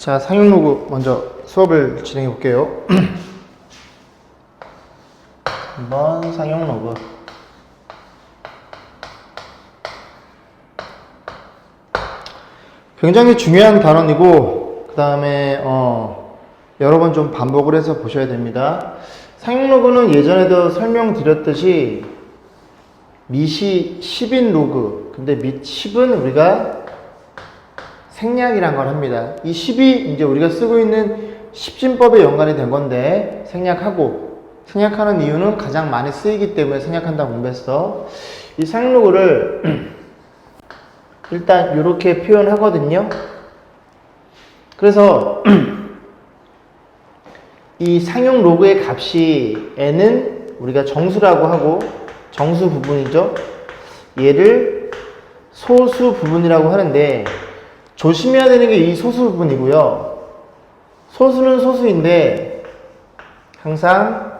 자, 상용 로그 먼저 수업을 진행해 볼게요. 한번 상용 로그. 굉장히 중요한 단원이고, 그 다음에 여러 번 좀 반복을 해서 보셔야 됩니다. 상용 로그는 예전에도 설명드렸듯이 밑이 10인 로그, 근데 밑 10은 우리가 생략이란 걸 합니다. 이 10이 이제 우리가 쓰고 있는 십진법에 연관이 된 건데 생략하는 이유는 가장 많이 쓰이기 때문에 생략한다고 공부했어. 이 상용 로그를 일단 이렇게 표현하거든요. 그래서 이 상용 로그의 값이 n은 우리가 정수라고 하고, 정수 부분이죠. 얘를 소수 부분이라고 하는데, 조심해야 되는 게 이 소수 부분이고요. 소수는 소수인데 항상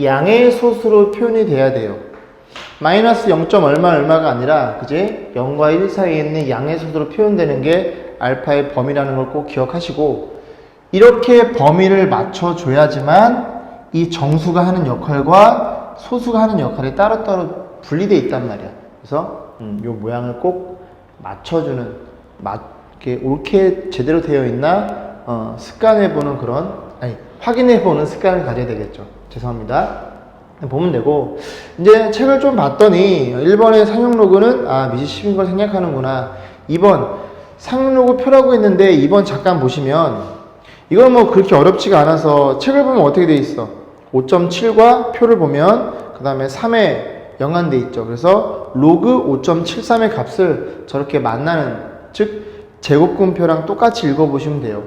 양의 소수로 표현이 돼야 돼요. 마이너스 0. 얼마가 아니라 그제 0과 1 사이에 있는 양의 소수로 표현되는 게 알파의 범위라는 걸 꼭 기억하시고, 이렇게 범위를 맞춰줘야지만 이 정수가 하는 역할과 소수가 하는 역할이 따로따로 분리되어 있단 말이야. 그래서 이 모양을 꼭 맞춰주는, 이렇게 옳게 제대로 되어 있나 습관해보는 확인해보는 습관을 가져야 되겠죠. 죄송합니다. 보면 되고, 이제 책을 좀 봤더니 1번의 상용 로그는 밑이 10인 걸 생략하는구나. 2번 상용 로그 표라고 했는데 2번 잠깐 보시면 이건 뭐 그렇게 어렵지가 않아서 책을 보면 어떻게 돼 있어? 5.7과 표를 보면 그 다음에 3에 연관돼 있죠. 그래서 로그 5.73의 값을 저렇게 만나는, 즉 제곱근표랑 똑같이 읽어보시면 돼요.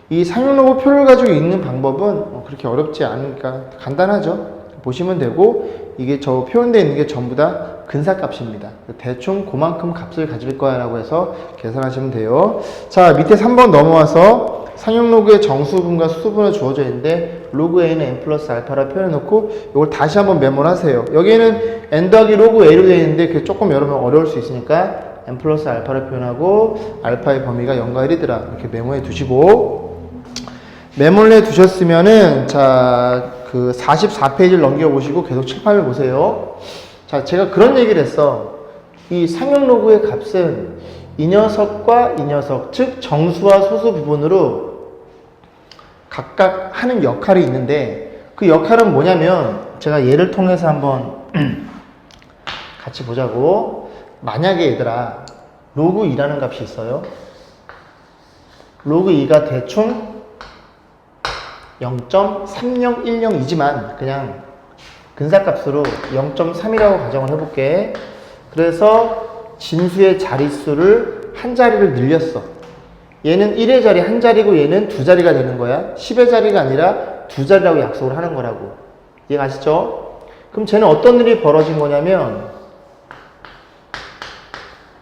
이 상용 로그 표를 가지고 읽는 방법은 그렇게 어렵지 않으니까 간단하죠. 보시면 되고, 이게 저 표현되어 있는 게 전부 다 근사값입니다. 대충 그만큼 값을 가질 거야 라고 해서 계산하시면 돼요. 자, 밑에 3번 넘어와서 상용 로그의 정수분과 수수분을 주어져 있는데 로그 a는 n 플러스 알파라 표현해 놓고, 이걸 다시 한번 메모를 하세요. 여기에는 n 더하기 로그 a로 되어 있는데 그게 조금 여러분 어려울 수 있으니까 n 플러스 알파를 표현하고 알파의 범위가 0과 1이더라 이렇게 메모해 두시고, 메모를 해 두셨으면은 자, 그 44페이지를 넘겨보시고 계속 칠판을 보세요. 자, 제가 그런 얘기를 했어. 이 상용 로그의 값은 이 녀석과 이 녀석, 즉 정수와 소수 부분으로 각각 하는 역할이 있는데, 그 역할은 뭐냐면 제가 예를 통해서 한번 같이 보자고. 만약에 얘들아 로그 2라는 값이 있어요. 로그 2가 대충 0.3010이지만 그냥 근사값으로 0.3이라고 가정을 해볼게. 그래서 진수의 자릿수를 한 자리를 늘렸어. 얘는 1의 자리 한 자리고 얘는 두 자리가 되는 거야. 10의 자리가 아니라 두 자리라고 약속을 하는 거라고. 이해 가시죠? 그럼 쟤는 어떤 일이 벌어진 거냐면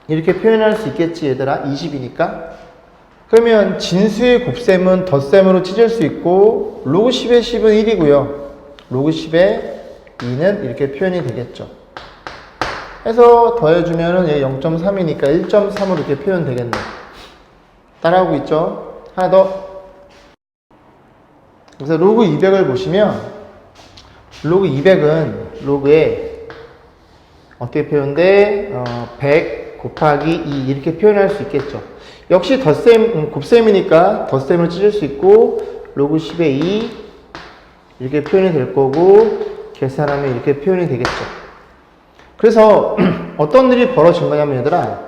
이렇게 표현할 수 있겠지 얘들아. 20이니까. 그러면 진수의 곱셈은 덧셈으로 찢을 수 있고, 로그 10의 10은 1이고요. 로그 10의 2는 이렇게 표현이 되겠죠. 해서 더해주면은 얘 0.3이니까 1.3으로 이렇게 표현되겠네. 따라하고 있죠? 하나 더. 그래서 로그 200을 보시면, 로그 200은 로그에 어떻게 표현돼? 100 곱하기 2 이렇게 표현할 수 있겠죠. 역시 덧셈, 곱셈이니까 덧셈을 찢을 수 있고, 로그 10의 2 이렇게 표현이 될 거고, 계산하면 이렇게 표현이 되겠죠. 그래서 어떤 일이 벌어진 거냐면 얘들아,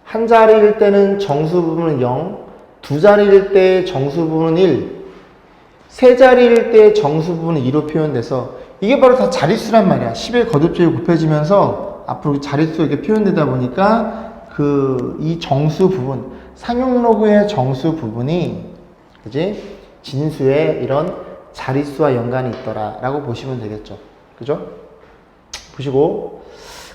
한 자리일 때는 정수 부분은 0, 두 자리일 때 정수 부분은 1, 세 자리일 때 정수 부분은 2로 표현돼서, 이게 바로 다 자릿수란 말이야. 10의 거듭제이 곱해지면서 앞으로 자릿수 이렇게 표현되다 보니까 이 정수 부분, 상용 로그의 정수 부분이 그지? 진수의 이런 자릿수와 연관이 있더라 라고 보시면 되겠죠. 그죠? 보시고,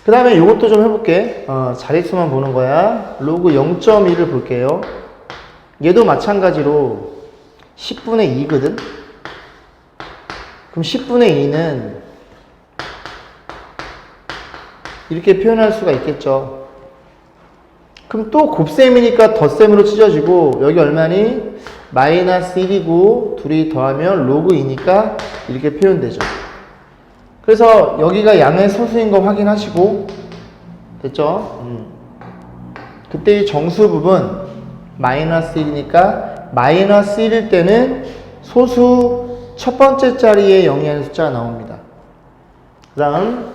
그 다음에 이것도 좀 해볼게. 자릿수만 보는 거야. 로그 0.1을 볼게요. 얘도 마찬가지로 10분의 2거든? 그럼 10분의 2는 이렇게 표현할 수가 있겠죠. 그럼 또 곱셈이니까 덧셈으로 찢어지고 여기 얼마니? 마이너스 1이고 둘이 더하면 로그 2니까 이렇게 표현되죠. 그래서 여기가 양의 소수인 거 확인하시고 됐죠? 그때 이 정수 부분 마이너스 1이니까 마이너스 1일 때는 소수 첫 번째 자리에 0이 하는 숫자가 나옵니다. 그 다음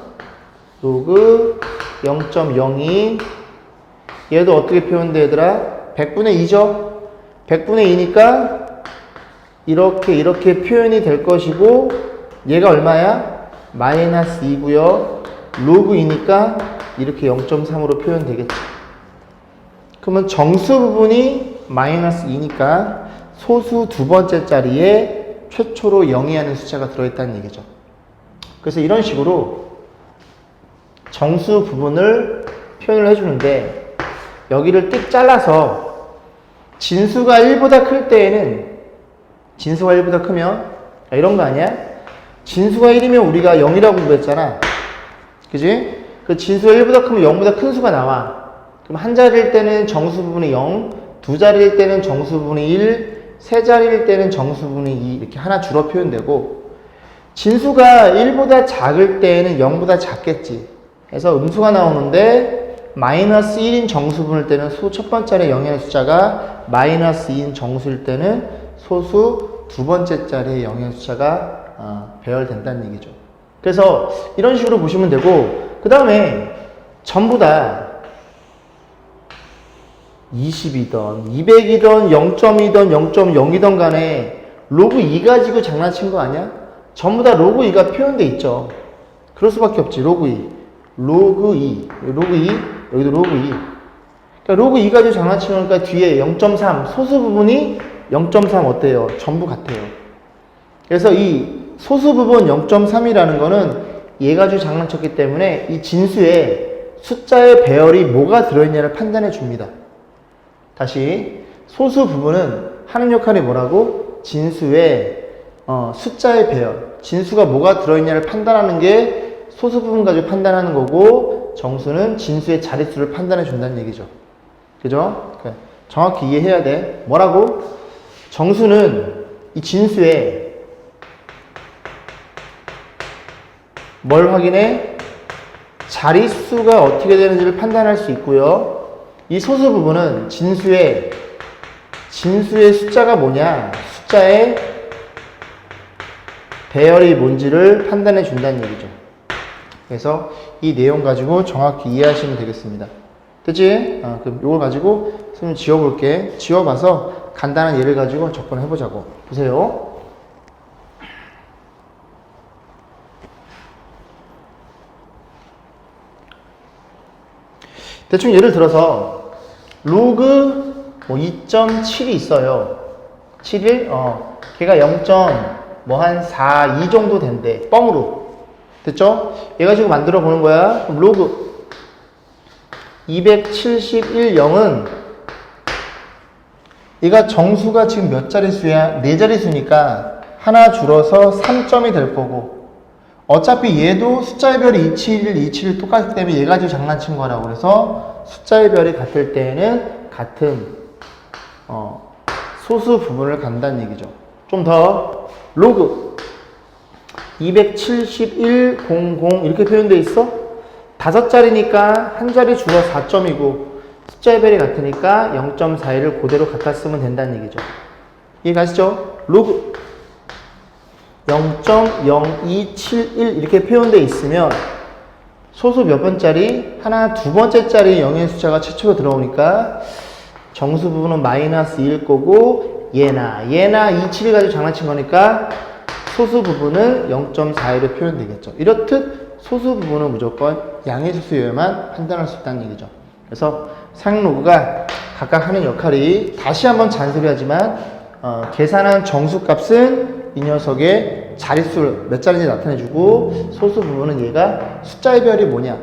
로그 0.02 얘도 어떻게 표현돼 얘들아? 100분의 2죠? 100분의 2니까 이렇게 표현이 될 것이고 얘가 얼마야? 마이너스 2고요. 로그 2니까 이렇게 0.3으로 표현되겠죠. 그러면 정수 부분이 마이너스 2니까 소수 두 번째 자리에 최초로 0이 하는 숫자가 들어있다는 얘기죠. 그래서 이런 식으로 정수 부분을 표현을 해주는데 여기를 띡 잘라서 진수가 1보다 클 때에는 진수가 1보다 크면 이런 거 아니야? 진수가 1이면 우리가 0이라고 공부했잖아. 그지? 그 진수가 1보다 크면 0보다 큰 수가 나와. 그럼 한 자리일 때는 정수 부분이 0, 두 자리일 때는 정수 부분이 1, 세 자리일 때는 정수 부분이 2 이렇게 하나 줄어 표현되고 진수가 1보다 작을 때에는 0보다 작겠지. 그래서 음수가 나오는데 마이너스 1인 정수분일 때는 소 첫 번째 0의 숫자가 마이너스 2인 정수일 때는 소수 두 번째 자리에 0의 숫자가 배열된다는 얘기죠. 그래서 이런 식으로 보시면 되고 그 다음에 전부 다 20이던 200이던 0.2던 0.0이던 간에 로그 2 가지고 장난친 거 아니야? 전부 다 로그 2가 표현돼 있죠. 그럴 수밖에 없지. 로그 2 로그 2 로그 2 여기도 로그 2 그러니까 로그 2 가지고 장난치면 그러니까 뒤에 0.3 소수 부분이 0.3 어때요? 전부 같아요. 그래서 이 소수 부분 0.3이라는 거는 얘 가지고 장난쳤기 때문에 이 진수에 숫자의 배열이 뭐가 들어있냐를 판단해 줍니다. 다시 소수 부분은 하는 역할이 뭐라고? 진수의 숫자의 배열 진수가 뭐가 들어있냐를 판단하는 게 소수 부분 가지고 판단하는 거고 정수는 진수의 자릿수를 판단해 준다는 얘기죠. 그죠? 정확히 이해해야 돼. 뭐라고? 정수는 이 진수에 뭘 확인해? 자릿수가 어떻게 되는지를 판단할 수 있고요. 이 소수 부분은 진수의 숫자가 뭐냐? 숫자의 배열이 뭔지를 판단해 준다는 얘기죠. 그래서 이 내용 가지고 정확히 이해하시면 되겠습니다. 됐지? 그럼 이걸 가지고 선생님 지워볼게. 지워봐서 간단한 예를 가지고 접근해보자고. 보세요. 대충 예를 들어서 로그 2.7이 있어요. 7일? 걔가 0.4, 2 정도 된대. 뻥으로. 됐죠? 얘 가지고 만들어 보는 거야. 그럼 로그 271, 0은 얘가 정수가 지금 몇 자릿수야? 4자릿수니까 하나 줄어서 3점이 될 거고 어차피 얘도 숫자의 별이 271, 271 똑같기 때문에 얘 가지고 장난친 거라고. 그래서 숫자의 별이 같을 때에는 같은 소수 부분을 간다는 얘기죠. 좀 더 로그 271, 00 이렇게 표현되어 있어? 5자리니까 한 자리 줄어 4점이고 숫자의 별이 같으니까 0.41을 그대로 갖다 쓰면 된다는 얘기죠. 이해가시죠? 로그 0.0271 이렇게 표현되어 있으면 소수 몇 번짜리? 하나, 두 번째 자리 0의 숫자가 최초로 들어오니까 정수 부분은 마이너스 2일 거고 얘나 27을 가지고 장난친 거니까 소수 부분은 0.41로 표현되겠죠. 이렇듯 소수 부분은 무조건 양의 수수여야만 판단할 수 있다는 얘기죠. 그래서 상행 로그가 각각 하는 역할이 다시 한번 잔소리하지만 계산한 정수값은 이 녀석의 자릿수를 몇 자리인지 나타내주고 소수 부분은 얘가 숫자의 별이 뭐냐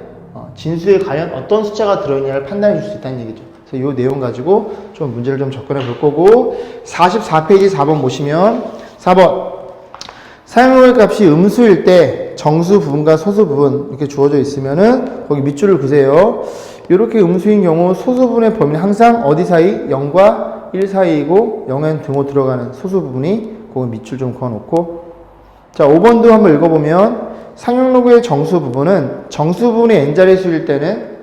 진수에 과연 어떤 숫자가 들어있냐를 판단해 줄 수 있다는 얘기죠. 그래서 이 내용 가지고 좀 문제를 좀 접근해 볼 거고 44페이지 4번 보시면 4번 사용로그 값이 음수일 때 정수 부분과 소수 부분 이렇게 주어져 있으면은 거기 밑줄을 그세요. 이렇게 음수인 경우 소수 부분의 범위는 항상 어디 사이? 0과 1 사이이고 0엔 등호 들어가는 소수 부분이 그거 밑줄 좀 그어놓고 자 5번도 한번 읽어보면 상용로그의 정수 부분은 정수 부분이 n자리 수일 때는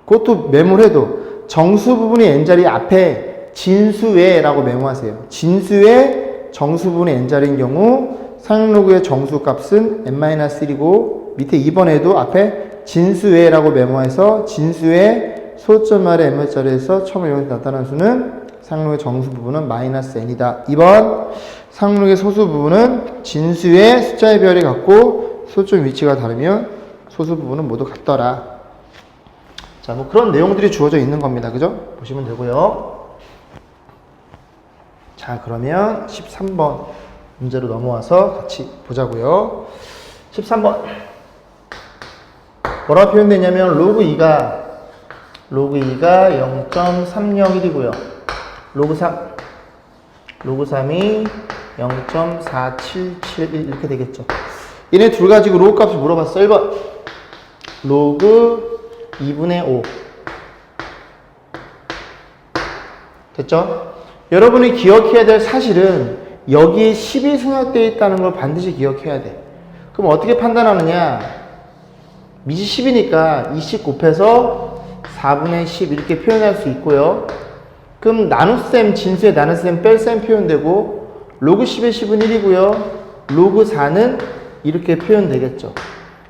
그것도 메모해도 정수 부분이 n자리 앞에 진수외라고 메모하세요. 진수외 정수 부분이 n자리인 경우 상용로그의 정수 값은 n-1이고 밑에 2번에도 앞에 진수외라고 메모해서 진수외 소점 아래 n자리에서 처음에 여기서 나타난 수는 상용로그의 정수 부분은 -n이다. 2번 상용로그의 소수 부분은 진수의 숫자의 별이 같고 소점 위치가 다르면 소수 부분은 모두 같더라. 자, 뭐 그런 내용들이 주어져 있는 겁니다. 그죠? 보시면 되고요. 자, 그러면 13번 문제로 넘어와서 같이 보자고요. 13번 뭐라고 표현되냐면 로그 2가 0.301이고요. 로그 3이 0.4771 이렇게 되겠죠. 얘네 둘 가지고 로그 값을 물어봤어. 1번 로그 2분의 5 됐죠? 여러분이 기억해야 될 사실은 여기에 10이 승합되어 있다는 걸 반드시 기억해야 돼. 그럼 어떻게 판단하느냐? 미지 10이니까 20 곱해서 4분의 10 이렇게 표현할 수 있고요. 그럼 나눗셈, 진수의 나눗셈, 뺄셈 표현되고 로그 10의 10은 1이고요. 로그 4는 이렇게 표현되겠죠.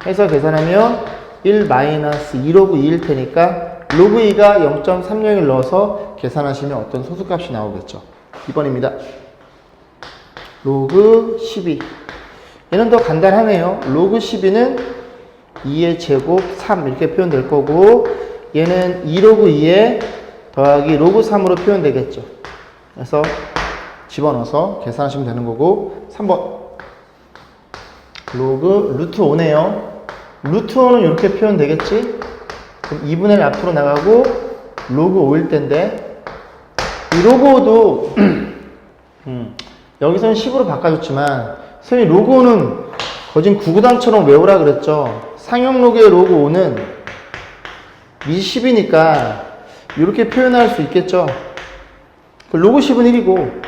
해서 계산하면 1-2로그 2일 테니까 로그 2가 0.301 넣어서 계산하시면 어떤 소수값이 나오겠죠. 2번입니다. 로그 12 얘는 더 간단하네요. 로그 12는 2의 제곱 3 이렇게 표현될 거고 얘는 2로그 2에 더하기 로그 3으로 표현되겠죠. 그래서 집어넣어서 계산하시면 되는 거고 3번 로그 루트 5네요. 루트 5는 이렇게 표현되겠지? 그럼 2분의 1 앞으로 나가고 로그 5일 텐데 이 로그 5도 여기서는 10으로 바꿔줬지만 선생님이 로그 5는 거진 구구단처럼 외우라 그랬죠. 상용 로그의 로그 5는 미지 10이니까 이렇게 표현할 수 있겠죠. 로그 10은 1이고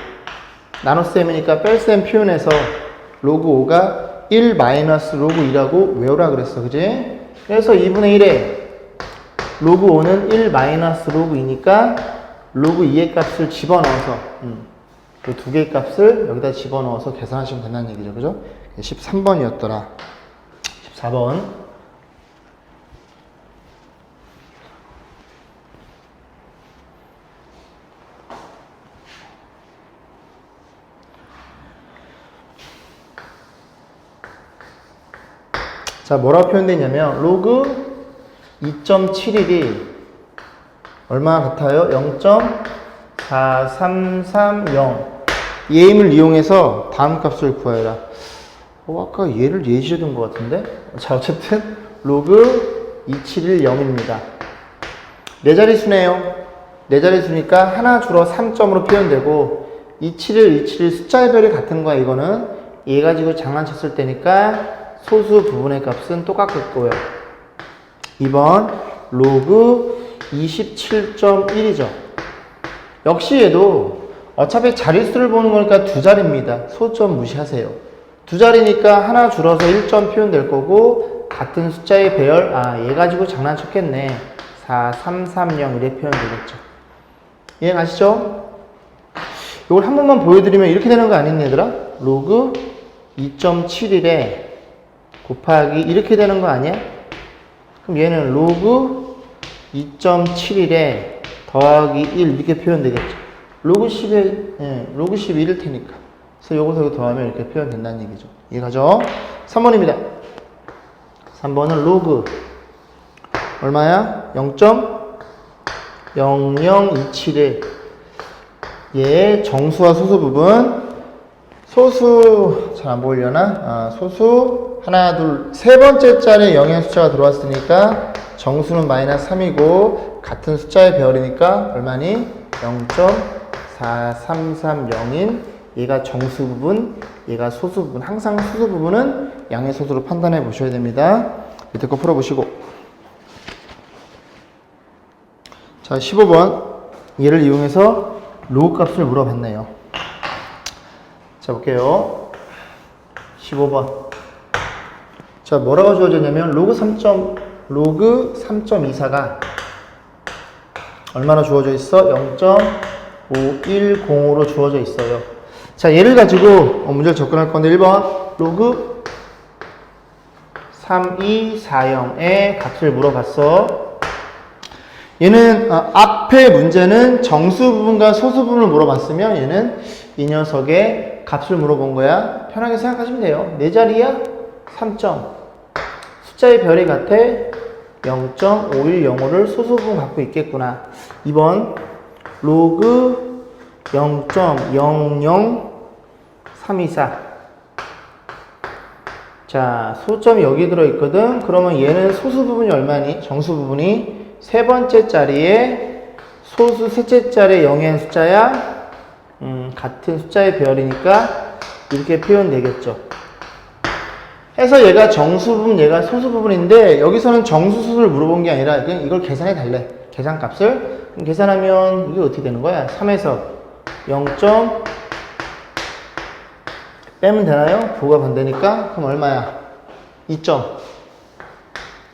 나눗셈이니까 뺄셈 표현해서 로그 5가 1 마이너스 로그 2라고 외우라 그랬어. 그지? 그래서 2분의 1에 로그 5는 1 마이너스 로그 2니까 로그 2의 값을 집어넣어서 그 두 개의 값을 여기다 집어넣어서 계산하시면 된다는 얘기죠. 그죠? 13번이었더라. 14번 자, 뭐라고 표현되냐면 로그 2.71이 얼마나 같아요? 0.4330 얘 힘을 이용해서 다음 값을 구하여라. 아까 얘를 예시해둔 것 같은데? 자, 어쨌든 로그 2710입니다. 네 자릿수네요. 네 자릿수니까 하나 줄어 3점으로 표현되고 271 숫자의 별이 같은 거야. 이거는 얘 가지고 장난쳤을 때니까 소수 부분의 값은 똑같겠고요. 2번 로그 27.1이죠. 역시 얘도 어차피 자릿수를 보는 거니까 두 자리입니다. 소점 무시하세요. 두 자리니까 하나 줄어서 1점 표현될 거고 같은 숫자의 배열 얘 가지고 장난쳤겠네. 4330 이렇게 표현되겠죠. 이해가시죠? 이걸 한 번만 보여드리면 이렇게 되는 거 아니니 얘들아? 로그 2.71에 곱하기 이렇게 되는 거 아니야? 그럼 얘는 로그 2.71에 더하기 1 이렇게 표현되겠죠. 로그 10에 로그 11일 테니까. 그래서 요것을 더하면 이렇게 표현된다는 얘기죠. 이해가죠? 3번입니다. 3번은 로그 얼마야? 0.00271 얘의 정수와 소수 부분 소수 잘 안 보이려나? 소수 하나 둘 세 번째 자리에 0의 숫자가 들어왔으니까 정수는 마이너스 3이고 같은 숫자의 배열이니까 얼마니? 0.4330인 얘가 정수 부분, 얘가 소수 부분. 항상 소수 부분은 양의 소수로 판단해 보셔야 됩니다. 밑에 거 풀어보시고 자, 15번. 얘를 이용해서 로그 값을 물어봤네요. 자, 볼게요. 15번. 자, 뭐라고 주어졌냐면, 로그 3.24가 얼마나 주어져 있어? 0.510으로 주어져 있어요. 자, 얘를 가지고 문제를 접근할 건데, 1번. 로그 3240의 값을 물어봤어. 얘는 앞에 문제는 정수 부분과 소수 부분을 물어봤으면 얘는 이 녀석의 값을 물어본 거야. 편하게 생각하시면 돼요. 네 자리야? 3점. 숫자의 별이 같아? 0.5105를 소수 부분 갖고 있겠구나. 2번 로그 0.00324. 자, 소점이 여기 들어있거든. 그러면 얘는 소수 부분이 얼마니? 정수 부분이 세 번째 자리에 소수 셋째 자리에 0의 숫자야? 같은 숫자의 별이니까 이렇게 표현되겠죠. 해서 얘가 정수 부분, 얘가 소수 부분인데 여기서는 정수 수를 물어본 게 아니라 그냥 이걸 계산해 달래. 계산값을. 그럼 계산하면 이게 어떻게 되는 거야? 3에서 0. 빼면 되나요? 부호가 반대니까. 그럼 얼마야? 2점.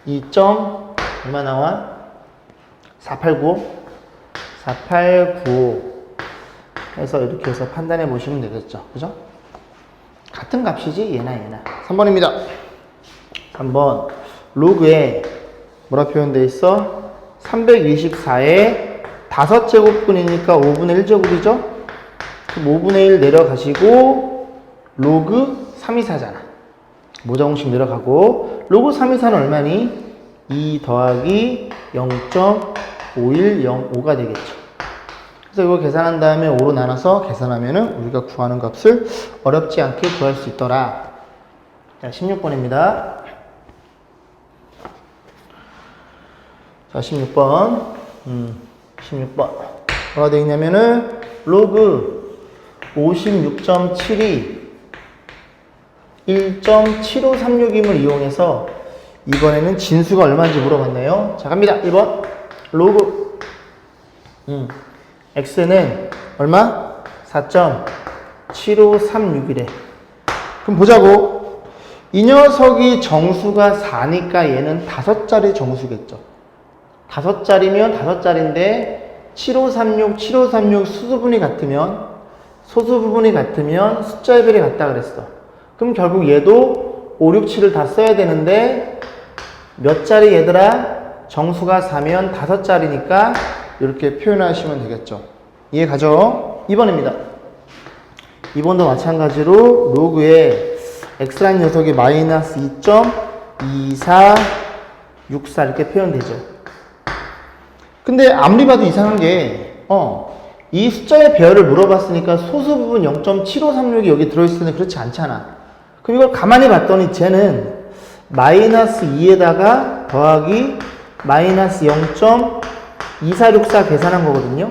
2점 얼마 나와? 4895. 4895 해서 이렇게 해서 판단해 보시면 되겠죠. 그죠? 같은 값이지 얘나. 3번입니다. 3번 로그에 뭐라 표현되어 있어? 324에 5제곱분이니까 5분의 1제곱이죠? 그럼 5분의 1 내려가시고 로그 324잖아. 모자공식 내려가고 로그 324는 얼마니? 2 더하기 0.5105가 되겠죠. 그래서 이거 계산한 다음에 5로 나눠서 계산하면은 우리가 구하는 값을 어렵지 않게 구할 수 있더라. 자, 16번입니다. 자, 16번. 16번. 뭐가 되어 있냐면은 로그 56.7이 1.7536임을 이용해서 이번에는 진수가 얼마인지 물어봤네요. 자, 갑니다. 1번. 로그 x는 얼마? 4.7536이래. 그럼 보자고. 이 녀석이 정수가 4니까 얘는 5자리 정수겠죠. 5자리면 5자리인데 7536 수소분이 같으면 소수 부분이 같으면 숫자의 별이 같다 그랬어. 그럼 결국 얘도 5, 6, 7을 다 써야 되는데 몇 자리 얘들아? 정수가 4면 5자리니까 이렇게 표현하시면 되겠죠. 이해 가죠? 2번입니다. 2번도 마찬가지로 로그에 x라는 녀석이 마이너스 2.2464 이렇게 표현되죠. 근데 아무리 봐도 이상한 게 이 숫자의 배열을 물어봤으니까 소수 부분 0.7536이 여기 들어있으면 그렇지 않잖아. 그럼 이걸 가만히 봤더니 쟤는 마이너스 2에다가 더하기 마이너스 0.2464 계산한 거거든요.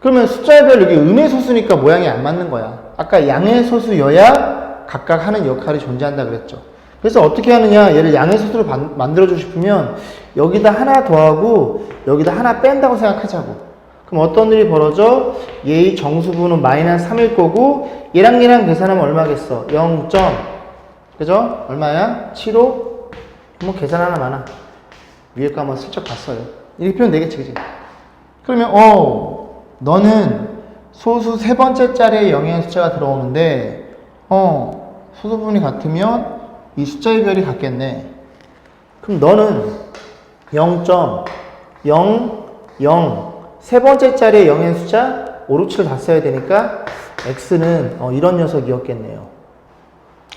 그러면 숫자의 별 여기 음의 소수니까 모양이 안 맞는 거야. 아까 양의 소수여야 각각 하는 역할이 존재한다 그랬죠. 그래서 어떻게 하느냐, 얘를 양의 소수로 만들어주고 싶으면 여기다 하나 더하고 여기다 하나 뺀다고 생각하자고. 그럼 어떤 일이 벌어져? 얘의 정수분은 마이너스 3일 거고 얘랑 계산하면 얼마겠어? 0. 그죠? 얼마야? 75? 뭐 계산 하나 많아. 위에 거 한번 슬쩍 봤어요. 이렇게 표현 되겠지, 그지? 그러면 너는 소수 세 번째 자리에 0의 숫자가 들어오는데 소수 부분이 같으면 이 숫자의 별이 같겠네. 그럼 너는 0.00 세 번째 자리에 0의 숫자 5, 6, 7을 다 써야 되니까 x는 이런 녀석이었겠네요.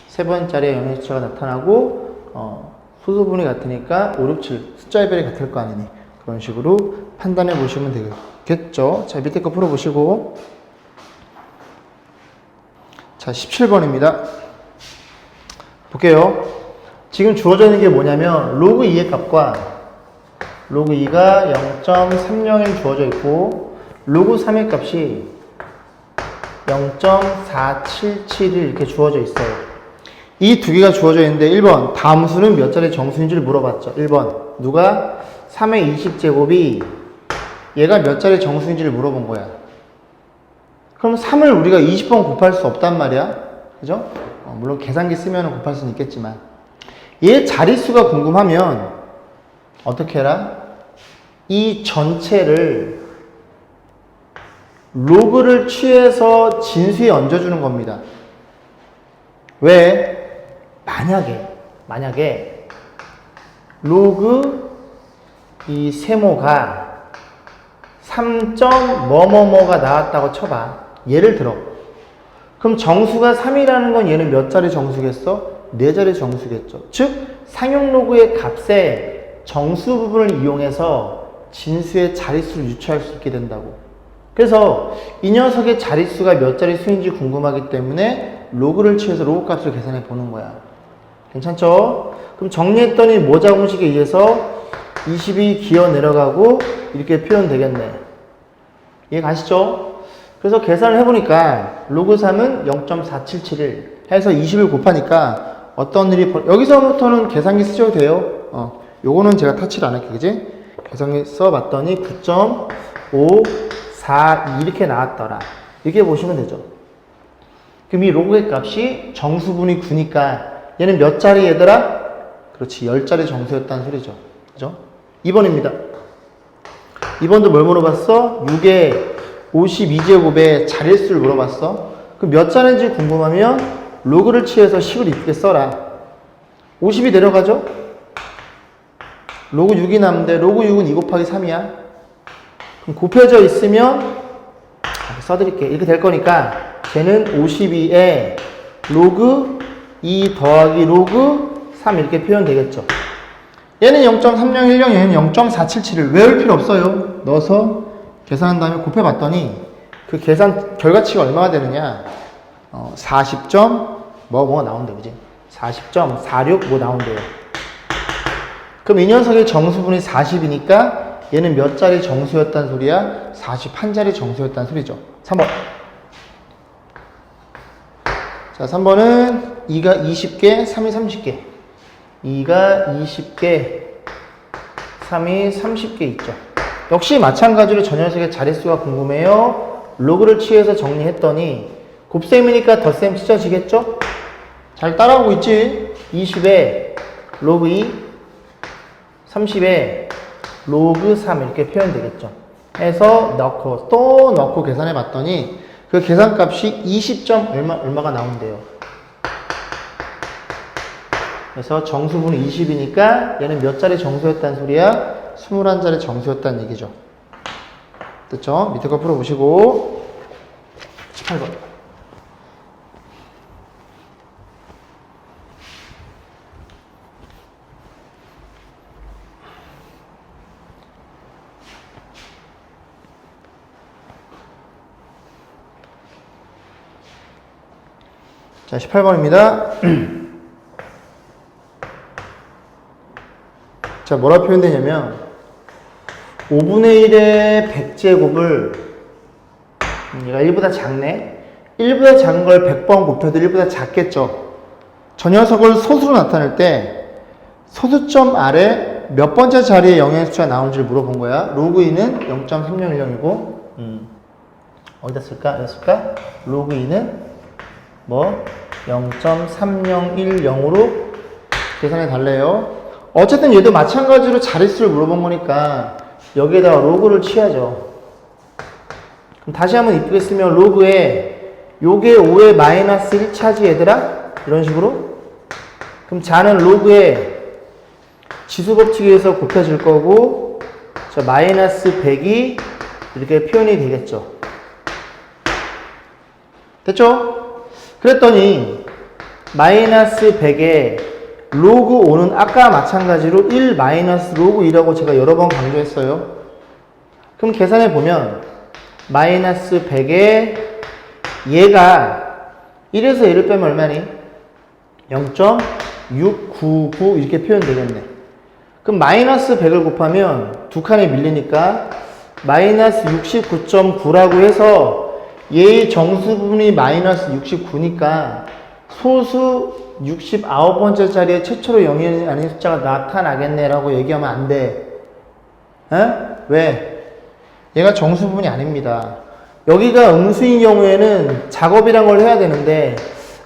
세 번째 자리에 0의 숫자가 나타나고 소수 부분이 같으니까 5, 6, 7 숫자의 별이 같을 거 아니니. 그런 식으로 판단해 보시면 되겠죠. 자, 밑에 거 풀어보시고. 자, 17번입니다. 볼게요. 지금 주어져 있는 게 뭐냐면 로그 2의 값과 로그 2가 0.30이 주어져 있고 로그 3의 값이 0.477이 이렇게 주어져 있어요. 이 두 개가 주어져 있는데 1번 다음 수는 몇 자리 정수인지를 물어봤죠. 1번 누가 3의 20제곱이 얘가 몇 자리 정수인지를 물어본 거야. 그럼 3을 우리가 20번 곱할 수 없단 말이야. 그죠? 물론 계산기 쓰면 곱할 수는 있겠지만. 얘 자릿수가 궁금하면 어떻게 해라? 이 전체를 로그를 취해서 진수에 얹어주는 겁니다. 왜? 만약에 로그 이 세모가 3. 뭐뭐뭐가 나왔다고 쳐봐. 예를 들어. 그럼 정수가 3이라는 건 얘는 몇 자리 정수겠어? 4자리 정수겠죠. 즉 상용 로그의 값에 정수 부분을 이용해서 진수의 자릿수를 유추할 수 있게 된다고. 그래서 이 녀석의 자릿수가 몇 자리 수인지 궁금하기 때문에 로그를 취해서 로그 값을 계산해 보는 거야. 괜찮죠? 그럼 정리했더니 모자 공식에 의해서 20이 기어 내려가고 이렇게 표현되겠네. 이해 가시죠? 그래서 계산을 해보니까 로그 3은 0.477 해서 20을 곱하니까 어떤 일이 여기서부터는 계산기 쓰셔도 돼요. 요거는 제가 터치를 안 할게요. 그지? 계산기 써봤더니 9.542 이렇게 나왔더라. 이렇게 보시면 되죠. 그럼 이 로그의 값이 정수분이 9니까 얘는 몇 자리 얘들아? 그렇지, 10자리 정수였다는 소리죠. 그죠? 2번입니다. 2번도 뭘 물어봤어? 6의 52제곱의 자릿수를 물어봤어. 그럼 몇 자리인지 궁금하면 로그를 취해서 10을 이쁘게 써라. 50이 내려가죠? 로그 6이 남는데 로그 6은 2 곱하기 3이야. 그럼 곱해져 있으면 써드릴게. 이렇게 될 거니까 쟤는 52에 로그 2 더하기 로그 3 이렇게 표현되겠죠. 얘는 0.3010, 얘는 0.477을 외울 필요 없어요. 넣어서 계산한 다음에 곱해봤더니 그 계산 결과치가 얼마가 되느냐? 40점 뭐 나온대, 그지? 40.46 뭐 나온대요. 그럼 이 녀석의 정수분이 40이니까 얘는 몇 자리 정수였단 소리야? 41자리 정수였단 소리죠. 3번. 자, 3번은 2가 20개, 3이 30개. 2가 20개, 3이 30개 있죠. 역시 마찬가지로 저 녀석의 자릿수가 궁금해요. 로그를 취해서 정리했더니 곱셈이니까 덧셈 찢어지겠죠? 잘 따라오고 있지? 20에 로그 2, 30에 로그 3 이렇게 표현되겠죠. 해서 넣고 또 넣고 계산해 봤더니 그 계산값이 20점 얼마가 나온대요. 그래서 정수분이 20이니까 얘는 몇 자리 정수였다는 소리야? 21자리 정수였다는 얘기죠. 됐죠? 밑에 거 풀어보시고 18번. 자, 18번입니다. 자, 뭐라 표현되냐면 5분의 1의 100제곱을 얘가 1보다 작네. 1보다 작은 걸 100번 곱해도 1보다 작겠죠. 저 녀석을 소수로 나타낼 때 소수점 아래 몇 번째 자리에 영의 숫자가 나오는지를 물어본 거야. 로그 2는 0.3010이고 어디다 쓸까? 여기 쓸까? 로그 2는 뭐 0.3010으로 계산해 달래요. 어쨌든 얘도 마찬가지로 자릿수를 물어본 거니까 여기에다가 로그를 취하죠. 그럼 다시 한번 이쁘게 쓰면 로그에 요게 5의 마이너스 1차지 얘들아? 이런 식으로. 그럼 자는 로그에 지수법칙에 의해서 곱해질 거고 저 마이너스 100이 이렇게 표현이 되겠죠. 됐죠? 그랬더니 마이너스 100에 로그 5는 아까 마찬가지로 1 마이너스 로그 2라고 제가 여러 번 강조했어요. 그럼 계산해 보면 마이너스 100에 얘가 1에서 얘를 빼면 얼마니? 0.699 이렇게 표현되겠네. 그럼 마이너스 100을 곱하면 두 칸이 밀리니까 마이너스 69.9라고 해서 얘의 정수 부분이 마이너스 69니까 소수 69번째 자리에 최초로 0이 아닌 숫자가 나타나겠네 라고 얘기하면 안 돼. 에? 왜? 얘가 정수 부분이 아닙니다. 여기가 음수인 경우에는 작업이란 걸 해야 되는데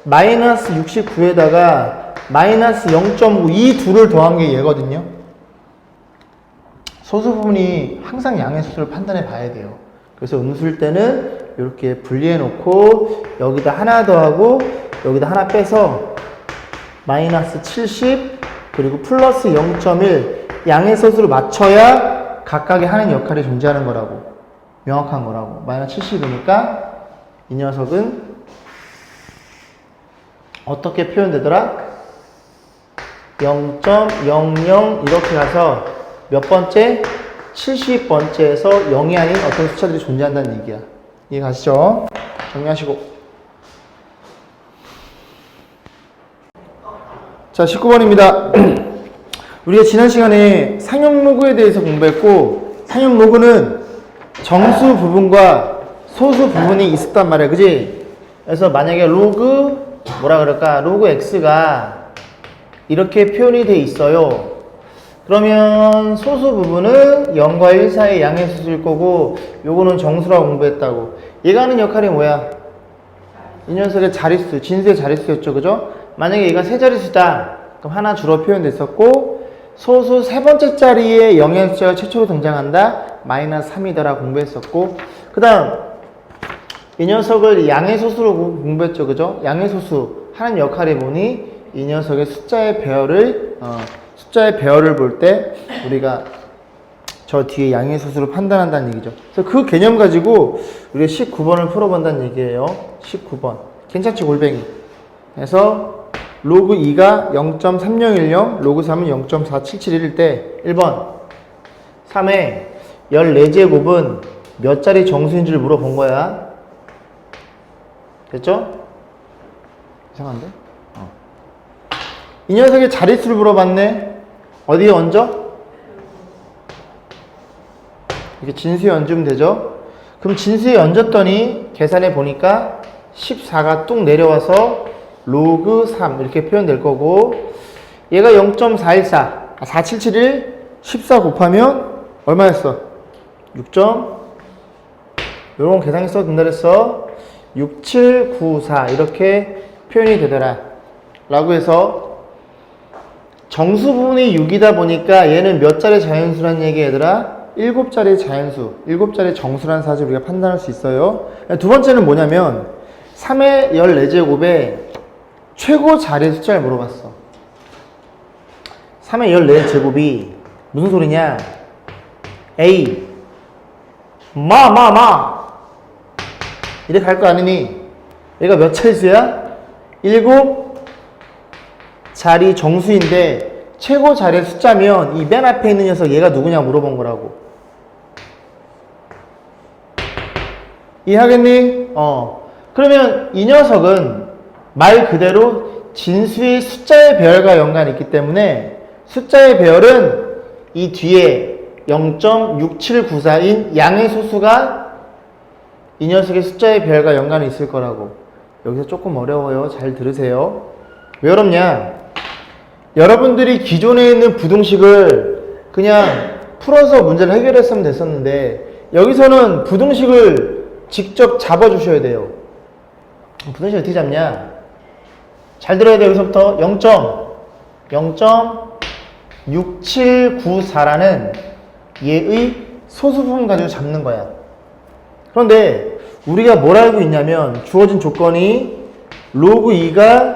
마이너스 69에다가 마이너스 0.5 이 둘을 더한 게 얘거든요. 소수 부분이 항상 양의 수를 판단해 봐야 돼요. 그래서 음수일 때는 이렇게 분리해 놓고 여기다 하나 더하고 여기다 하나 빼서 마이너스 70 그리고 플러스 0.1 양의 소수를 맞춰야 각각의 하는 역할이 존재하는 거라고, 명확한 거라고. 마이너스 70이니까 이 녀석은 어떻게 표현되더라? 0.00 이렇게 가서 몇 번째? 70번째에서 0이 아닌 어떤 숫자들이 존재한다는 얘기야. 이해 가시죠? 정리하시고. 자, 19번입니다. 우리가 지난 시간에 상형 로그에 대해서 공부했고, 상형 로그는 정수 부분과 소수 부분이 있었단 말이야. 그지? 그래서 만약에 로그, 뭐라 그럴까? 로그 x가 이렇게 표현이 돼 있어요. 그러면 소수 부분은 0과 1 사이의 양의 수일 거고, 요거는 정수라고 공부했다고. 얘가 하는 역할이 뭐야? 이 녀석의 자릿수, 진수의 자릿수였죠. 그죠? 만약에 얘가 세 자릿수다. 그럼 하나 주로 표현됐었고, 소수 세 번째 자리에 0의 숫자가 최초로 등장한다. 마이너스 3이다라고 공부했었고, 그 다음 이 녀석을 양의 소수로 공부했죠. 그죠? 양의 소수 하는 역할이 뭐니? 이 녀석의 숫자의 배열을 볼 때 우리가 저 뒤에 양의 소수를 판단한다는 얘기죠. 그래서 그 개념 가지고 우리가 19번을 풀어본다는 얘기예요. 19번. 괜찮지, 골뱅이. 그래서 로그 2가 0.3010, 로그 3은 0.4771일 때 1번 3에 14제곱은 몇 자리 정수인지를 물어본 거야. 됐죠? 이상한데? 이 녀석의 자릿수를 물어봤네. 어디에 얹어? 이렇게 진수에 얹으면 되죠. 그럼 진수에 얹었더니 계산해 보니까 14가 뚝 내려와서 로그 3 이렇게 표현될 거고, 얘가 0.414, 4771, 14 곱하면 얼마였어? 6. 요런 계산이 써도 된다 그랬어. 6794 이렇게 표현이 되더라 라고 해서, 정수 부분이 6이다 보니까 얘는 몇 자리 자연수란 얘기 얘들아? 7자리 자연수, 7자리 정수라는 사실을 우리가 판단할 수 있어요. 두 번째는 뭐냐면 3의 14제곱에 최고 자리 숫자를 물어봤어. 3의 14제곱이 무슨 소리냐? A 이렇게 갈 거 아니니? 얘가 몇 자릿수야? 7자리 정수인데 최고 자리 숫자면 이 맨 앞에 있는 녀석 얘가 누구냐 물어본 거라고. 이해하겠니? 그러면 이 녀석은 말 그대로 진수의 숫자의 배열과 연관이 있기 때문에 숫자의 배열은 이 뒤에 0.6794인 양의 소수가 이 녀석의 숫자의 배열과 연관이 있을 거라고. 여기서 조금 어려워요. 잘 들으세요. 왜 어렵냐? 여러분들이 기존에 있는 부등식을 그냥 풀어서 문제를 해결했으면 됐었는데, 여기서는 부등식을 직접 잡아주셔야 돼요. 부등식 어떻게 잡냐? 잘 들어야 돼요. 여기서부터 0.6794라는 얘의 소수 부분 가지고 잡는 거야. 그런데 우리가 뭘 알고 있냐면, 주어진 조건이 로그 2가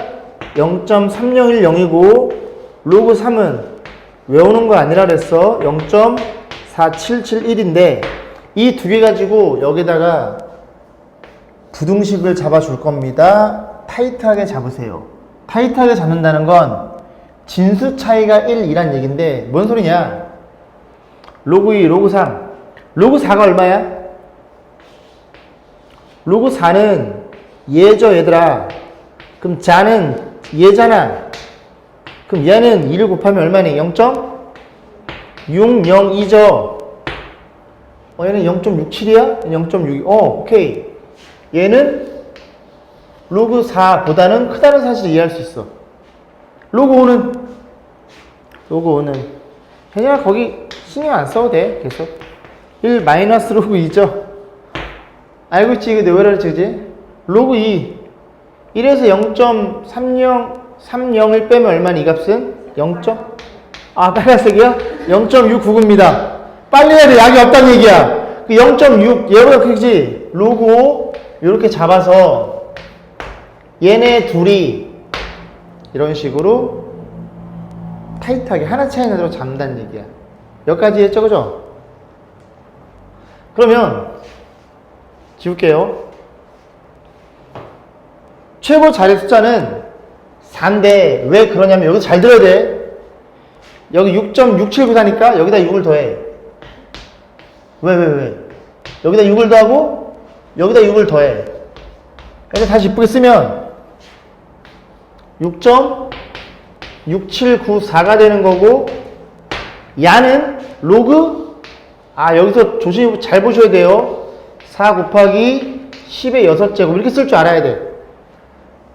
0.3010이고 로그 3은 외우는 거 아니라 그랬어. 0.4771인데 이 두 개 가지고 여기다가 부등식을 잡아줄 겁니다. 타이트하게 잡으세요. 타이트하게 잡는다는 건 진수 차이가 1이란 얘기인데 뭔 소리냐? 로그 2, 로그 3. 로그 4가 얼마야? 로그 4는 얘죠, 얘들아. 그럼 자는 얘잖아. 그럼 얘는 2를 곱하면 얼마니? 0.602죠. 얘는 0.67이야? 0.62. 오케이. 얘는 로그 4보다는 크다는 사실을 이해할 수 있어. 로그 5는 그냥 거기 신경 안 써도 돼. 계속 1 마이너스 로그 2죠. 알고 있지? 이거 내가 왜 그랬지, 그지? 로그 2. 1에서 0.3031 빼면 얼마니, 이 값은? 0. 빨간색이요? 0.699입니다. 빨리 해야 돼. 약이 없다는 얘기야. 그 0.6, 얘보다 크지? 로그 5, 이렇게 잡아서 얘네 둘이 이런 식으로 타이트하게 하나 차이 나도록 잡는다는 얘기야. 여기까지 했죠, 그죠? 그러면 지울게요. 최고 자리 숫자는 4인데 왜 그러냐면 여기서 잘 들어야 돼. 여기 6.6794니까 여기다 6을 더해. 왜? 여기다 6을 더하고 여기다 6을 더해. 그래서 다시 이쁘게 쓰면 6.6794가 되는 거고, 야는 로그, 여기서 조심히 잘 보셔야 돼요. 4 곱하기 10의 6제곱 이렇게 쓸 줄 알아야 돼.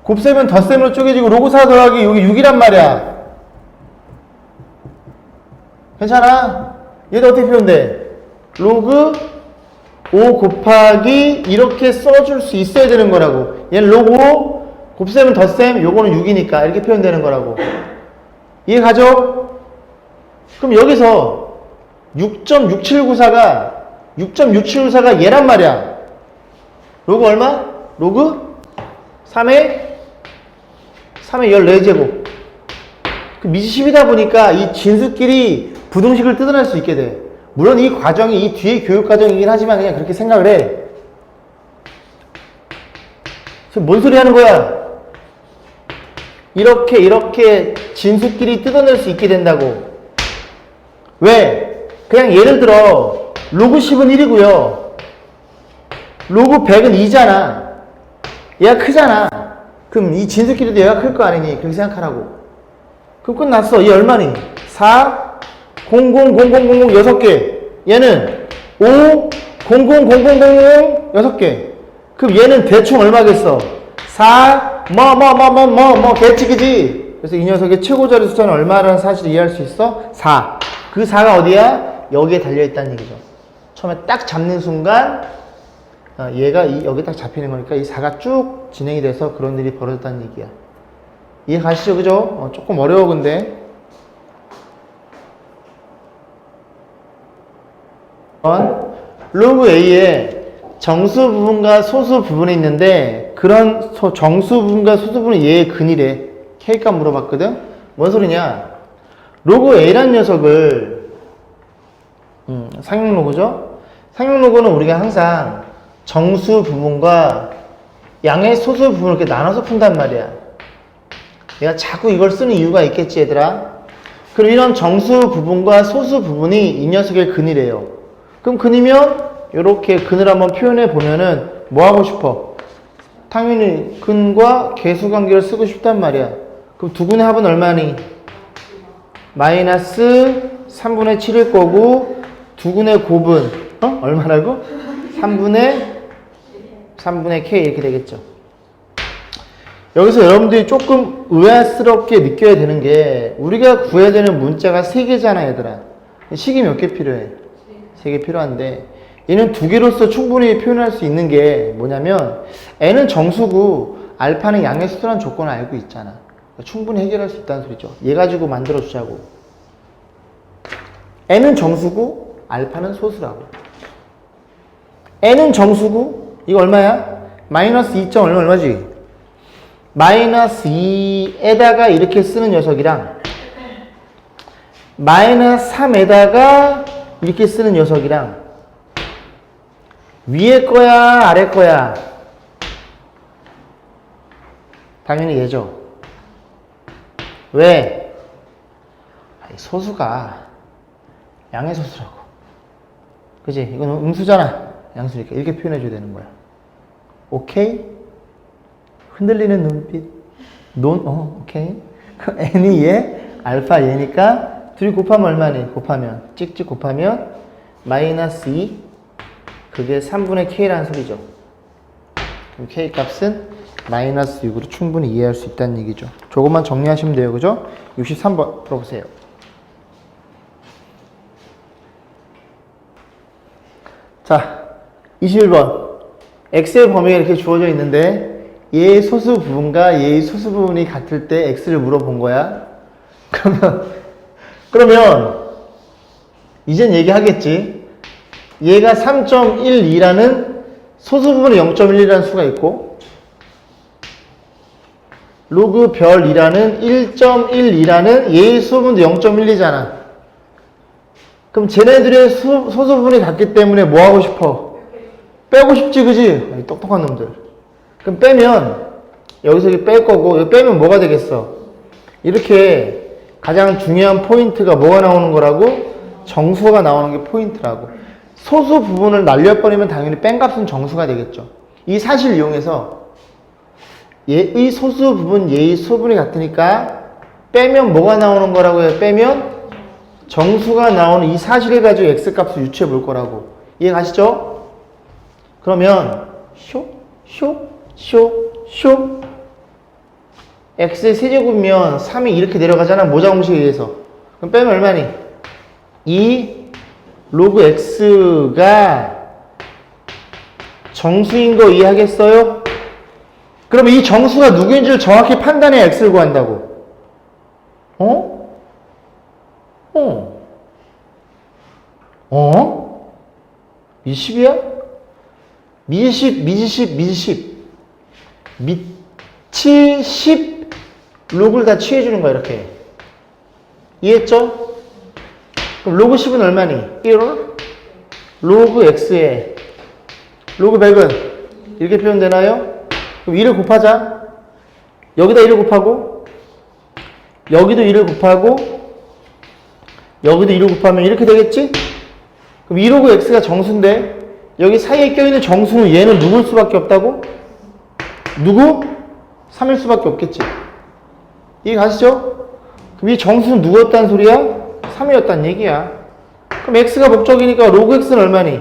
곱셈은 덧셈으로 쪼개지고 로그 4 더하기 여기 6이란 말이야. 괜찮아? 얘도 어떻게 표현돼? 로그 5 곱하기 이렇게 써줄 수 있어야 되는 거라고. 얘는 로그 5, 곱셈은 덧셈, 요거는 6이니까 이렇게 표현되는 거라고. 이해 가죠? 그럼 여기서 6.6794가 얘란 말이야. 로그 얼마? 로그 3의 14제곱. 그 미시 10이다 보니까 이 진수끼리 부등식을 뜯어낼 수 있게 돼. 물론 이 과정이 이 뒤에 교육 과정이긴 하지만 그냥 그렇게 생각을 해. 지금 뭔 소리 하는 거야? 이렇게 진수끼리 뜯어낼 수 있게 된다고. 왜? 그냥 예를 들어 로그 10은 1이고요. 로그 100은 2잖아. 얘가 크잖아. 그럼 이 진수끼리도 얘가 클 거 아니니? 그렇게 생각하라고. 그럼 끝났어. 얘 얼마니? 4, 0, 0, 0, 0, 0, 0, 6개. 얘는 5, 0, 0, 0, 0, 0, 0, 6개. 그럼 얘는 대충 얼마겠어? 4, 개치, 그지? 그래서 이 녀석의 최고 자리 숫자는 얼마라는 사실을 이해할 수 있어? 4. 그 4가 어디야? 여기에 달려있다는 얘기죠. 처음에 딱 잡는 순간, 얘가 여기 딱 잡히는 거니까 이 4가 쭉 진행이 돼서 그런 일이 벌어졌다는 얘기야. 이해 가시죠? 그죠? 조금 어려워, 근데. 로그 A에 정수 부분과 소수 부분이 있는데, 그런 정수 부분과 소수 부분이 얘의 근이래. K값 물어봤거든? 뭔 소리냐? 로그 A라는 녀석을, 상용 로그죠? 상용 로그는 우리가 항상 정수 부분과 양의 소수 부분을 이렇게 나눠서 푼단 말이야. 내가 자꾸 이걸 쓰는 이유가 있겠지, 얘들아? 그럼 이런 정수 부분과 소수 부분이 이 녀석의 근이래요. 그럼 근이면 이렇게 근을 한번 표현해 보면은 뭐 하고 싶어? 당연히 근과 계수 관계를 쓰고 싶단 말이야. 그럼 두 근의 합은 얼마니? 마이너스 3분의 7일 거고, 두 근의 곱은 얼마라고? 3분의 K 이렇게 되겠죠. 여기서 여러분들이 조금 의아스럽게 느껴야 되는 게, 우리가 구해야 되는 문자가 3개잖아, 얘들아. 식이 몇 개 필요해? 3개 필요한데, 얘는 2개로서 충분히 표현할 수 있는 게 뭐냐면, n은 정수고 알파는 양의 수라는 조건을 알고 있잖아. 충분히 해결할 수 있다는 소리죠. 얘 가지고 만들어 주자고. n은 정수고 알파는 소수라고. n은 정수고, 이거 얼마야? 마이너스 2점 얼마지? 마이너스 2에다가 이렇게 쓰는 녀석이랑 마이너스 3에다가 이렇게 쓰는 녀석이랑 위에 거야, 아래 거야? 당연히 얘죠. 왜? 소수가 양의 소수라고. 그지? 이건 음수잖아. 양수니까 이렇게 표현해줘야 되는 거야. 오케이? 흔들리는 눈빛. 오케이. n이 얘, 알파 얘니까 둘이 곱하면 얼마니? 곱하면 찍찍 곱하면 마이너스 2, 그게 3분의 k라는 소리죠. 그럼 k 값은 마이너스 6으로 충분히 이해할 수 있다는 얘기죠. 조금만 정리하시면 돼요. 그죠? 63번 풀어보세요. 자, 21번. x의 범위가 이렇게 주어져 있는데 얘의 소수 부분과 얘의 소수 부분이 같을 때 x를 물어본 거야. 그러면 이젠 얘기하겠지. 얘가 3.12라는 소수 부분에 0.12라는 수가 있고 로그 별 2라는 1.12라는 얘의 수분도 0.12잖아. 그럼 쟤네들의 소수 부분이 같기 때문에 뭐 하고 싶어? 빼고 싶지, 그지? 아니, 똑똑한 놈들. 그럼 빼면 여기서 이렇게 뺄 거고 여기 빼면 뭐가 되겠어? 이렇게 가장 중요한 포인트가 뭐가 나오는 거라고? 정수가 나오는 게 포인트라고. 소수 부분을 날려버리면 당연히 뺀 값은 정수가 되겠죠. 이 사실을 이용해서 얘의 소수 부분, 얘의 소분이 같으니까 빼면 뭐가 나오는 거라고요? 빼면 정수가 나오는 이 사실을 가지고 x값을 유추해 볼 거라고. 이해 가시죠? 그러면 쇼 x의 세제곱이면 3이 이렇게 내려가잖아. 모자 공식에 의해서. 그럼 빼면 얼마니? 2 로그 x가 정수인 거 이해하겠어요? 그럼 이 정수가 누구인지를 정확히 판단해야 x를 구한다고. 미십이야? 미지10 미치 10 로그를 다 취해주는 거야, 이렇게. 이해했죠? 그럼 로그 10은 얼마니? 1 로그 x에 로그 100은 이렇게 표현되나요? 그럼 2를 곱하자. 여기다 1을 곱하고 여기도 1을 곱하고 여기도 1을 곱하면 이렇게 되겠지? 그럼 2 로그 x가 정수인데 여기 사이에 껴있는 정수는 얘는 누굴 수밖에 없다고? 누구? 3일 수밖에 없겠지. 이해 가시죠? 그럼 이 정수는 누구였다는 소리야? 3이었다는 얘기야. 그럼 x가 목적이니까 로그 x는 얼마니?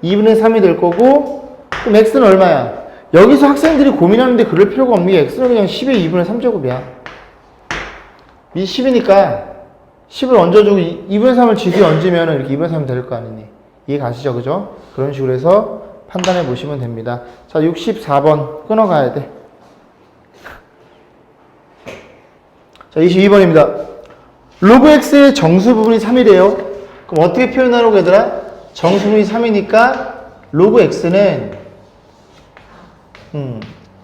2분의 3이 될 거고 그럼 x는 얼마야? 여기서 학생들이 고민하는데 그럴 필요가 없는 게 x는 그냥 10의 2분의 3제곱이야. 이 10이니까 10을 얹어주고 2분의 3을 지수에 얹으면 이렇게 2분의 3이 될 거 아니니. 이해 가시죠? 그죠? 그런 식으로 해서 판단해 보시면 됩니다. 자, 64번 끊어가야 돼. 자, 22번입니다. 로그 x의 정수 부분이 3이래요. 그럼 어떻게 표현하라고 얘들아? 정수 부분이 3이니까 로그 x는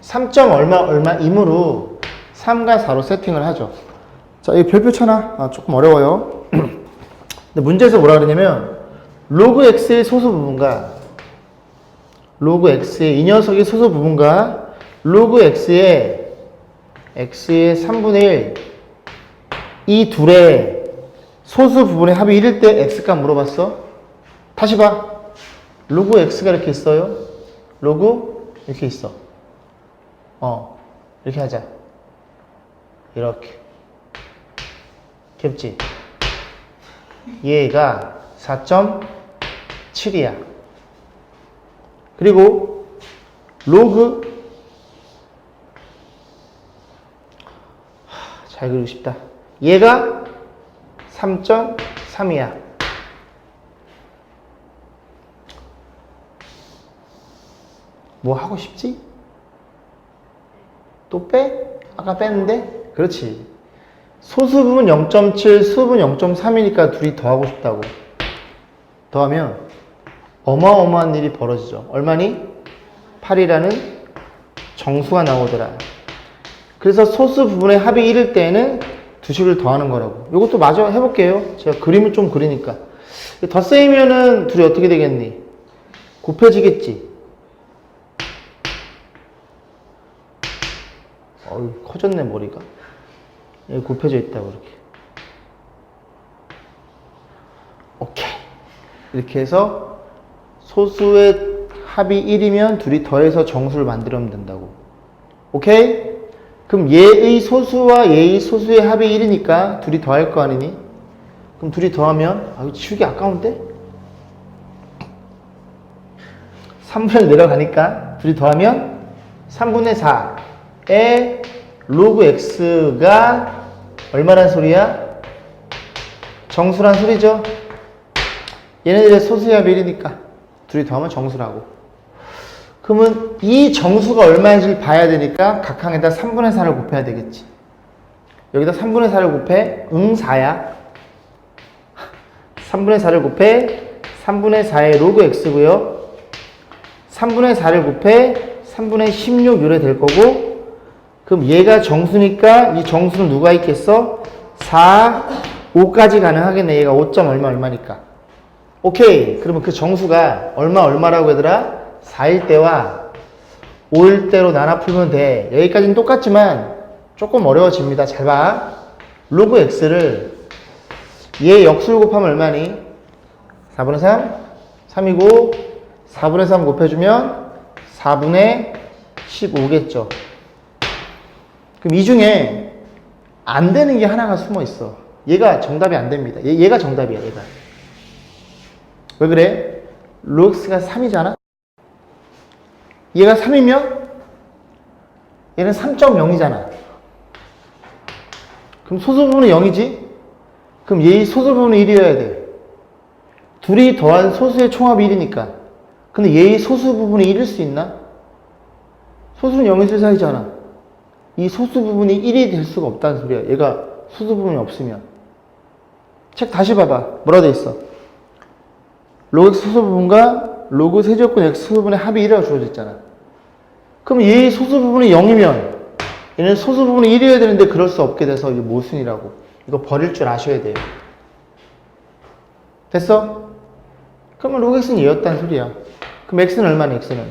3. 얼마임으로 3과 4로 세팅을 하죠. 자, 이 별표 쳐놔. 조금 어려워요. 근데 문제에서 뭐라 그러냐면 로그 x의 소수 부분과 로그 x의 이 녀석의 소수 부분과 로그 x의 3분의 1 이 둘의 소수 부분의 합이 1일 때 x값 물어봤어. 다시 봐. 로그 x가 이렇게 있어요. 로그 이렇게 있어. 이렇게 하자. 이렇게. 귀엽지? 얘가 4.7이야. 그리고 로그 잘 그리고 싶다. 얘가 3.3이야. 뭐 하고 싶지? 또 빼? 아까 뺐는데? 그렇지. 소수 부분 0.7, 수분 0.3이니까 둘이 더하고 싶다고. 더하면 어마어마한 일이 벌어지죠. 얼마니? 8이라는 정수가 나오더라. 그래서 소수 부분의 합이 1일 때에는 두 식을 더하는 거라고. 이것도 마저 해볼게요. 제가 그림을 좀 그리니까. 덧셈이면은 둘이 어떻게 되겠니? 곱해지겠지. 커졌네, 머리가. 여기 곱해져 있다고, 이렇게. 오케이. 이렇게 해서 소수의 합이 1이면 둘이 더해서 정수를 만들면 된다고. 오케이? 그럼 얘의 소수와 얘의 소수의 합이 1이니까 둘이 더할 거 아니니? 그럼 둘이 더하면, 이거 치우기 아까운데? 3분의 1 내려가니까 둘이 더하면 3분의 4에 로그 x가 얼마란 소리야? 정수란 소리죠? 얘네들의 소수의 합이 1이니까 둘이 더하면 정수라고. 그러면 이 정수가 얼마인지 봐야 되니까 각항에다 3분의 4를 곱해야 되겠지. 여기다 3분의 4를 곱해 4야. 3분의 4를 곱해 3분의 4의 로그 x고요. 3분의 4를 곱해 3분의 16 요래 될 거고, 그럼 얘가 정수니까 이 정수는 누가 있겠어? 4, 5까지 가능하겠네. 얘가 5점 얼마니까. 오케이. 그러면 그 정수가 얼마라고 얘들아? 4일 때와 5일 때로 나눠 풀면 돼. 여기까지는 똑같지만 조금 어려워집니다. 잘 봐. 로그 x를 얘 역수를 곱하면 얼마니? 4분의 3? 3이고 4분의 3 곱해주면 4분의 15겠죠. 그럼 이 중에 안 되는 게 하나가 숨어 있어. 얘가 정답이 안 됩니다. 얘가 정답이야, 얘가. 왜 그래? 로그x가 3이잖아? 얘가 3이면 얘는 3.0이잖아. 그럼 소수 부분은 0이지? 그럼 얘의 소수 부분은 1이어야 돼. 둘이 더한 소수의 총합이 1이니까. 근데 얘의 소수 부분이 1일 수 있나? 소수는 0일 사이잖아. 이 소수 부분이 1이 될 수가 없다는 소리야. 얘가 소수 부분이 없으면. 책 다시 봐봐. 뭐라 돼 있어? 로그 x 소수 부분과 로그 세제곱근 x 소수 부분의 합이 1이라고 주어져 있잖아. 그럼 얘의 소수 부분이 0이면 얘는 소수 부분이 1이어야 되는데 그럴 수 없게 돼서 이게 모순이라고. 이거 버릴 줄 아셔야 돼요. 됐어? 그러면 로그 x는 얘였다는 소리야. 그럼 x는 얼마니? x는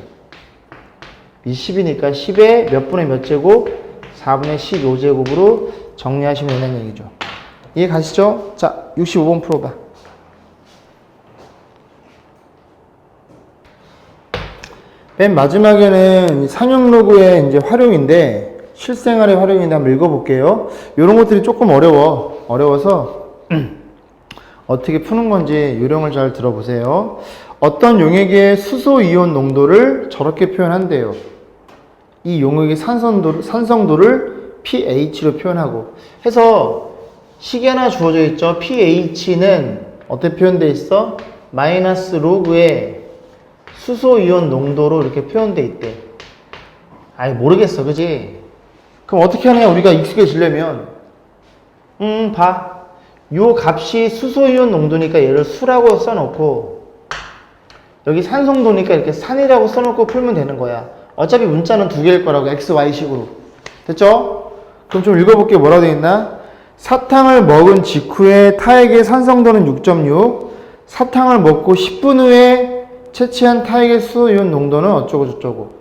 이 10이니까 10의 몇 분의 몇 제곱? 4분의 15제곱으로 정리하시면 된다는 얘기죠. 이해 가시죠? 자, 65번 풀어봐. 맨 마지막에는 상형 로그의 이제 활용인데, 실생활의 활용인데 한번 읽어볼게요. 이런 것들이 조금 어려워서 어떻게 푸는 건지 요령을 잘 들어보세요. 어떤 용액의 수소 이온 농도를 저렇게 표현한대요. 이 용액의 산성도를 pH로 표현하고 해서 식이 하나 주어져 있죠. pH는 어떻게 표현되어 있어? 마이너스 로그의 수소 이온 농도로 이렇게 표현되어 있대. 아이 모르겠어, 그지? 그럼 어떻게 하냐? 우리가 익숙해지려면 봐. 요 값이 수소 이온 농도니까 얘를 수라고 써놓고 여기 산성도니까 이렇게 산이라고 써놓고 풀면 되는 거야. 어차피 문자는 두 개일 거라고. x, y 식으로. 됐죠? 그럼 좀 읽어볼게요. 뭐라고 되어 있나? 사탕을 먹은 직후에 타액의 산성도는 6.6, 사탕을 먹고 10분 후에 채취한 타액의 수소 이온 농도는 어쩌고 저쩌고.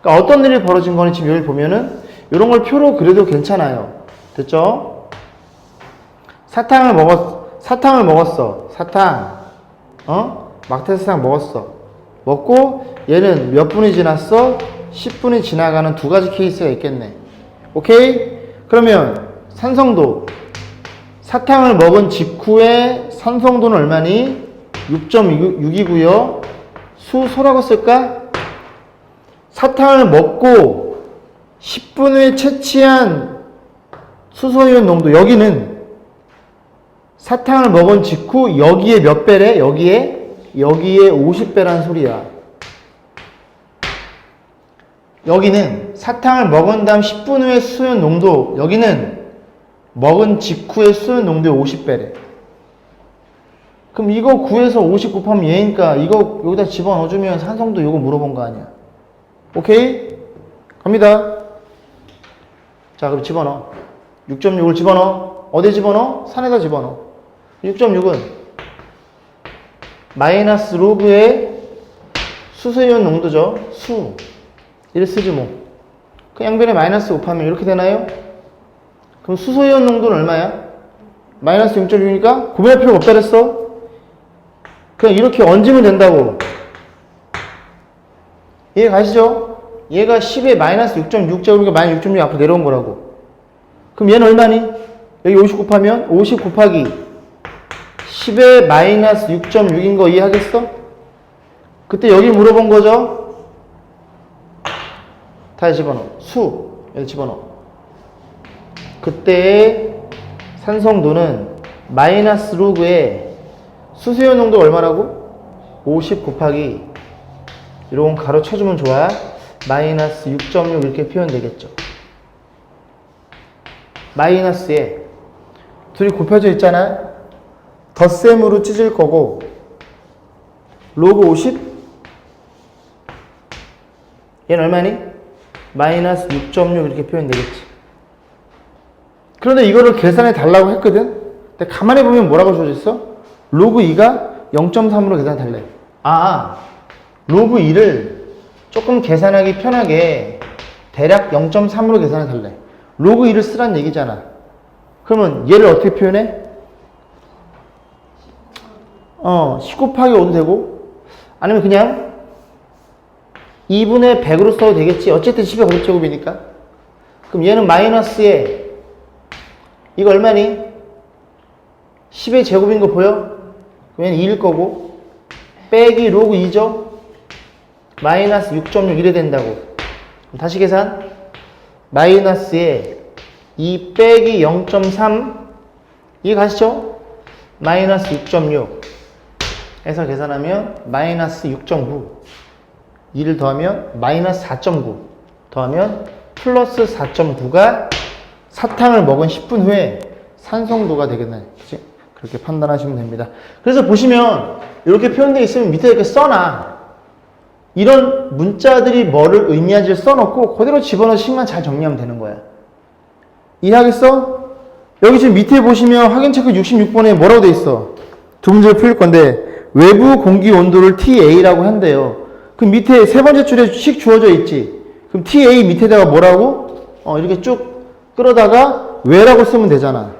그러니까 어떤 일이 벌어진 거는 지금 여기 보면은 이런 걸 표로 그려도 괜찮아요. 됐죠? 사탕을 먹었어. 사탕. 막대사탕 먹었어. 먹고 얘는 몇 분이 지났어? 10분이 지나가는 두 가지 케이스가 있겠네. 오케이? 그러면 산성도. 사탕을 먹은 직후에 산성도는 얼마니? 6.6이고요. 수소라고 쓸까? 사탕을 먹고 10분 후에 채취한 수소이온 농도. 여기는 사탕을 먹은 직후 여기에 몇 배래? 여기에 50배란 소리야. 여기는 사탕을 먹은 다음 10분 후에 수소이온 농도. 여기는 먹은 직후의 수소이온 농도의 50배래. 그럼 이거 구해서 50 곱하면 얘니까 이거 여기다 집어넣어주면 산성도 이거 물어본 거 아니야. 오케이? 갑니다. 자, 그럼 집어넣어. 6.6을 집어넣어. 어디 집어넣어? 산에다 집어넣어. 6.6은 마이너스 로그의 수소이온 농도죠. 수. 이를 쓰지 뭐. 그 양변에 마이너스 곱하면 이렇게 되나요? 그럼 수소이온 농도는 얼마야? 마이너스 0.6이니까 고민할 필요가 없다 그랬어. 그냥 이렇게 얹으면 된다고. 이해 가시죠? 얘가 10에 마이너스 6.6제곱이니까 마이너스 6.6 앞으로 내려온 거라고. 그럼 얘는 얼마니? 여기 50 곱하면 50 곱하기 10에 마이너스 6.6인 거 이해하겠어? 그때 여기 물어본 거죠? 다시 집어넣어. 수. 여기 집어넣어. 그때의 산성도는 마이너스 로그의 수수연 농도 얼마라고? 50 곱하기 이런 가로 쳐주면 좋아. 마이너스 6.6 이렇게 표현되겠죠. 마이너스에 둘이 곱혀져 있잖아. 덧셈으로 찢을 거고 로그 50 얘는 얼마니? 마이너스 6.6 이렇게 표현되겠지. 그런데 이거를 계산해 달라고 했거든. 근데 가만히 보면 뭐라고 주어졌어? 로그 2가 0.3으로 계산해 달래. 로그 2를 조금 계산하기 편하게 대략 0.3으로 계산해 달래. 로그 2를 쓰란 얘기잖아. 그러면 얘를 어떻게 표현해? 10 곱하기 5도 되고, 아니면 그냥 2분의 100으로 써도 되겠지. 어쨌든 10의 거듭제곱이니까. 그럼 얘는 마이너스에 이거 얼마니? 10의 제곱인 거 보여? 그럼 얘는 2일 거고, 빼기 로그 2죠? 마이너스 6.6 이래 된다고. 그럼 다시 계산. 마이너스에 2 빼기 0.3 이해 가시죠? 마이너스 6.6 해서 계산하면 마이너스 6.9 2를 더하면 마이너스 4.9 더하면 플러스 4.9가 사탕을 먹은 10분 후에 산성도가 되겠네. 그치? 그렇게 판단하시면 됩니다. 그래서 보시면 이렇게 표현되어 있으면 밑에 이렇게 써놔. 이런 문자들이 뭐를 의미하는지를 써놓고 그대로 집어넣어서 식만 잘 정리하면 되는 거야. 이해하겠어? 여기 지금 밑에 보시면 확인 체크 66번에 뭐라고 돼 있어? 두 문제를 풀릴 건데 외부 공기 온도를 TA라고 한대요. 그럼 밑에 세 번째 줄에 식 주어져 있지. 그럼 TA 밑에다가 뭐라고? 이렇게 쭉 끌어다가 왜라고 쓰면 되잖아.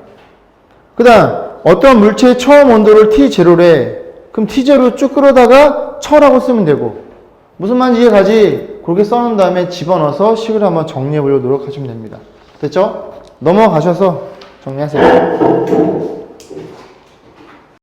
그 다음 어떤 물체의 처음 온도를 T0래. 그럼 T0로 쭉 끌어다가 처라고 쓰면 되고. 무슨 말인지 이해가지? 그렇게 써놓은 다음에 집어넣어서 식을 한번 정리해 보려고 노력하시면 됩니다. 됐죠? 넘어가셔서 정리하세요.